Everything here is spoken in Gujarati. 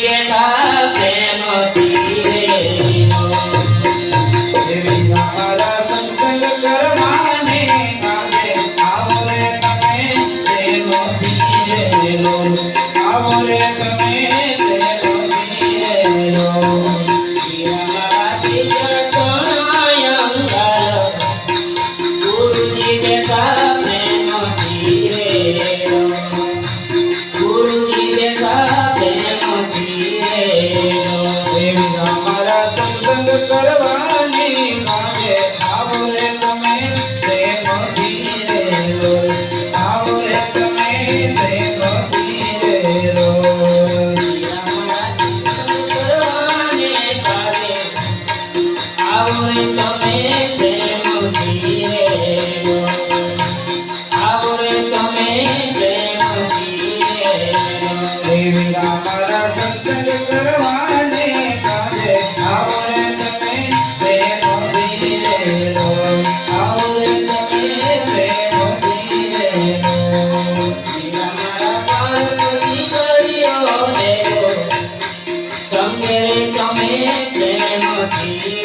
બેઠા પ્રેમ ધીરેનો દેવી મારા સંગ કરવાને આજે આવો રે તમે તેનો ધીરેનો આવો રે તમે તેનો ધીરેનો મારા શિષ્ય સોનાયંગર ગુરુજી બેઠા પ્રેમ ધીરેનો ગુરુજી બેઠા પ્રેમ ધીરેનો દેવી મારા સંગ કરવાની આજે આવો રે તમે તેનો ધીરેનો આવો રે તમે તેનો ધીરેનો આવરે તમે પ્રેમ ધીરેનો આવરે તમે પ્રેમ ધીરેનો દેવી મારા સત્સંગ કરવાને કાજે આવો રે તમે તેનો ધીરેનો આવો રે તમે તેનો ધીરેનો મારા પાર્વતી કર્યો દેવો તમે પ્રેમ ધીરેનો